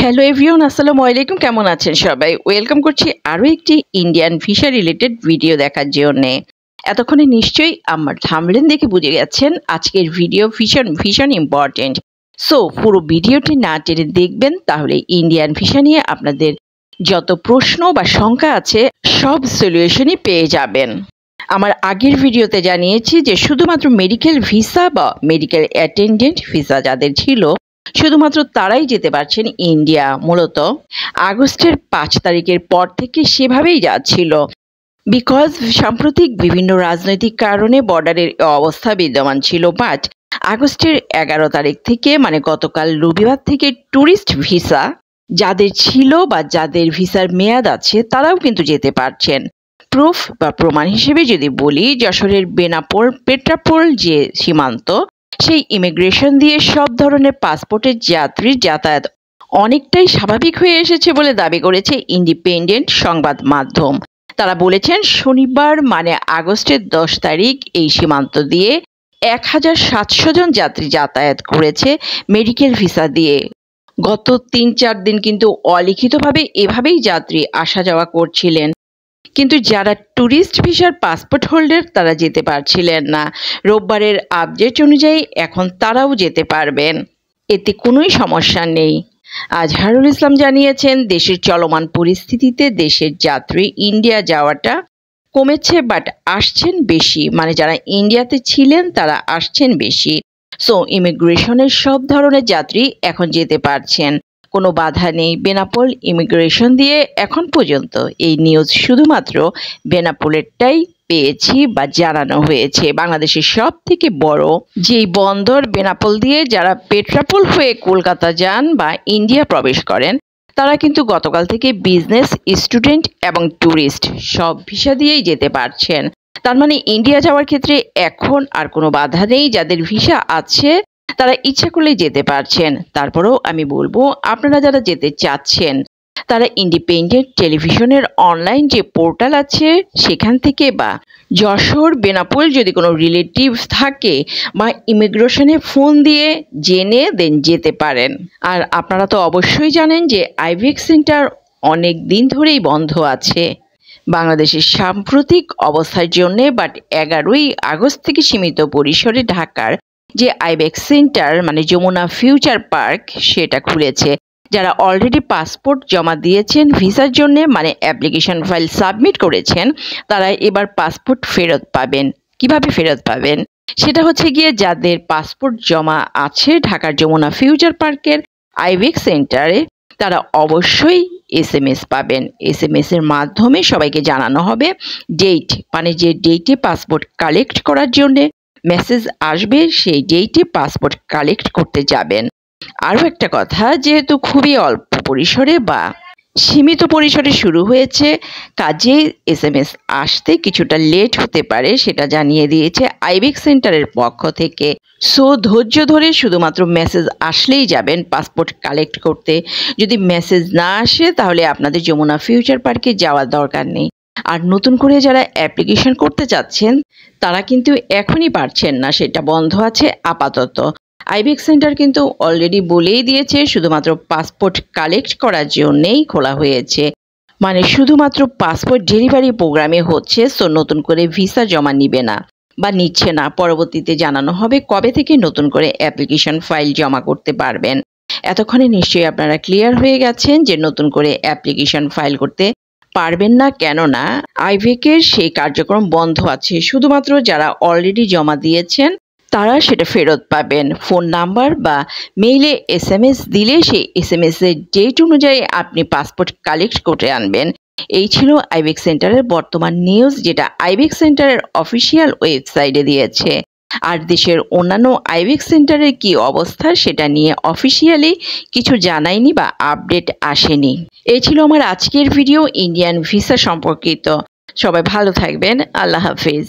Hello everyone, আসসালামু আলাইকুম। কেমন আছেন সবাই? ওয়েলকাম করছি আরও একটি ইন্ডিয়ান ভিসা রিলেটেড ভিডিও দেখার জন্যে। এতক্ষণে নিশ্চয়ই আমার থাম্বনেল দেখে বুঝে গেছেন আজকের ভিডিও ভীষণ ভীষণ ইম্পর্টেন্ট। সো পুরো ভিডিওটি না টেনে দেখবেন, তাহলে ইন্ডিয়ান ভিসা নিয়ে আপনাদের যত প্রশ্ন বা শঙ্কা আছে সব সলিউশনই পেয়ে যাবেন। আমার আগের ভিডিওতে জানিয়েছি যে শুধুমাত্র মেডিকেল ভিসা বা মেডিকেল অ্যাটেন্ডেন্ট ভিসা যাদের ছিল শুধুমাত্র তারাই যেতে পারছেন ইন্ডিয়া। মূলত আগস্টের ৫ তারিখের পর থেকে সেভাবেই যাচ্ছিল, বিকজ সাম্প্রতিক বিভিন্ন রাজনৈতিক কারণে বর্ডারের অবস্থা বিদ্যমান ছিল। বাট আগস্টের ১১ তারিখ থেকে মানে গতকাল রবিবার থেকে ট্যুরিস্ট ভিসা যাদের ছিল বা যাদের ভিসার মেয়াদ আছে তারাও কিন্তু যেতে পারছেন। প্রুফ বা প্রমাণ হিসেবে যদি বলি, যশোরের বেনাপোল পেট্রাপোল যে সীমান্ত, সেই ইমিগ্রেশন দিয়ে সব ধরনের পাসপোর্টের যাত্রীর যাতায়াত অনেকটাই স্বাভাবিক হয়ে এসেছে বলে দাবি করেছে ইন্ডিপেন্ডেন্ট সংবাদ মাধ্যম। তারা বলেছেন শনিবার মানে আগস্টের ১০ তারিখ এই সীমান্ত দিয়ে ১,৭০০ জন যাত্রী যাতায়াত করেছে মেডিকেল ভিসা দিয়ে। গত ৩-৪ দিন কিন্তু অলিখিতভাবে এভাবেই যাত্রী আসা যাওয়া করছিলেন, কিন্তু যারা ট্যুরিস্ট ভিসার পাসপোর্ট হোল্ডার তারা যেতে পারছিলেন না। রোববারের আপডেট অনুযায়ী এখন তারাও যেতে পারবেন, এতে কোনোই সমস্যা নেই। আজহারুল ইসলাম জানিয়েছেন দেশের চলমান পরিস্থিতিতে দেশের যাত্রী ইন্ডিয়া যাওয়াটা কমেছে, বাট আসছেন বেশি, মানে যারা ইন্ডিয়াতে ছিলেন তারা আসছেন বেশি। সো ইমিগ্রেশনের সব ধরনের যাত্রী এখন যেতে পারছেন, কোনো বাধা নেই। বেনাপোল ইমিগ্রেশন দিয়ে এখন পর্যন্ত এই নিউজ শুধুমাত্র বেনাপোলেরটাই পেয়েছি বা জানানো হয়েছে। বাংলাদেশের সব থেকে বড় যেই বন্দর বেনাপোল দিয়ে যারা পেট্রাপোল হয়ে কলকাতা যান বা ইন্ডিয়া প্রবেশ করেন তারা কিন্তু গতকাল থেকে বিজনেস, স্টুডেন্ট এবং ট্যুরিস্ট সব ভিসা দিয়েই যেতে পারছেন। তার মানে ইন্ডিয়া যাওয়ার ক্ষেত্রে এখন আর কোনো বাধা নেই। যাদের ভিসা আছে তারা ইচ্ছা করলেই যেতে পারছেন। তারপরেও আমি বলবো, আপনারা যারা যেতে চাচ্ছেন তারা ইন্ডিপেন্ডেন্ট টেলিভিশনের অনলাইন যে পোর্টাল আছে সেখান থেকে বা যশোর বেনাপোল যদি কোনো রিলেটিভ থাকে বা ইমিগ্রেশনে ফোন দিয়ে জেনে দেন যেতে পারেন। আর আপনারা তো অবশ্যই জানেন যে আইভিএক্স সেন্টার অনেক দিন ধরেই বন্ধ আছে বাংলাদেশের সাম্প্রতিক অবস্থার জন্যে। বাট ১১ই আগস্ট থেকে সীমিত পরিসরে ঢাকার যে আইভিএক্স সেন্টার মানে যমুনা ফিউচার পার্ক সেটা খুলেছে। যারা অলরেডি পাসপোর্ট জমা দিয়েছেন ভিসার জন্য মানে অ্যাপ্লিকেশন ফাইল সাবমিট করেছেন তারা এবার পাসপোর্ট ফেরত পাবেন। কিভাবে ফেরত পাবেন সেটা হচ্ছে গিয়ে, যাদের পাসপোর্ট জমা আছে ঢাকার যমুনা ফিউচার পার্কের আইভিএক্স সেন্টারে তারা অবশ্যই SMS পাবেন। SMS এর মাধ্যমে সবাইকে জানানো হবে ডেট, মানে যে ডেটে পাসপোর্ট কালেক্ট করার জন্যে মেসেজ আসবে সেই ডেটে পাসপোর্ট কালেক্ট করতে যাবেন। আরও একটা কথা, যেহেতু খুবই অল্প পরিসরে বা সীমিত পরিসরে শুরু হয়েছে কাজেই SMS আসতে কিছুটা লেট হতে পারে, সেটা জানিয়ে দিয়েছে আইভিএক্স সেন্টারের পক্ষ থেকে। সো ধৈর্য ধরে শুধুমাত্র মেসেজ আসলেই যাবেন পাসপোর্ট কালেক্ট করতে। যদি মেসেজ না আসে তাহলে আপনাদের যমুনা ফিউচার পার্কে যাওয়ার দরকার নেই। আর নতুন করে যারা অ্যাপ্লিকেশন করতে চাচ্ছেন তারা কিন্তু এখনই পারছেন না, সেটা বন্ধ আছে আপাতত। আইভিএক্স সেন্টার কিন্তু অলরেডি বলেই দিয়েছে শুধুমাত্র পাসপোর্ট কালেক্ট করার জন্যেই খোলা হয়েছে, মানে শুধুমাত্র পাসপোর্ট ডেলিভারি প্রোগ্রামে হচ্ছে। সো নতুন করে ভিসা জমা নিবে না বা নিচ্ছে না। পরবর্তীতে জানানো হবে কবে থেকে নতুন করে অ্যাপ্লিকেশন ফাইল জমা করতে পারবেন। এতক্ষণে নিশ্চয়ই আপনারা ক্লিয়ার হয়ে গেছেন যে নতুন করে অ্যাপ্লিকেশন ফাইল করতে পারবেন না, কেননা আইভিএকের সেই কার্যক্রম বন্ধ আছে। শুধুমাত্র যারা অলরেডি জমা দিয়েছেন তারা সেটা ফেরত পাবেন। ফোন নাম্বার বা মেইলে SMS দিলে সেই SMS এর ডেট অনুযায়ী আপনি পাসপোর্ট কালেক্ট করে আনবেন। এই ছিল আইভিএক্স সেন্টারের বর্তমান নিউজ, যেটা আইভিএক্স সেন্টারের অফিসিয়াল ওয়েবসাইটে দিয়েছে। আর দেশের অন্যান্য আইভিএক্স সেন্টারের কি অবস্থা সেটা নিয়ে অফিসিয়ালি কিছু জানায়নি বা আপডেট আসেনি। এই ছিল আমার আজকের ভিডিও ইন্ডিয়ান ভিসা সম্পর্কিত। সবাই ভালো থাকবেন। আল্লাহ হাফিজ।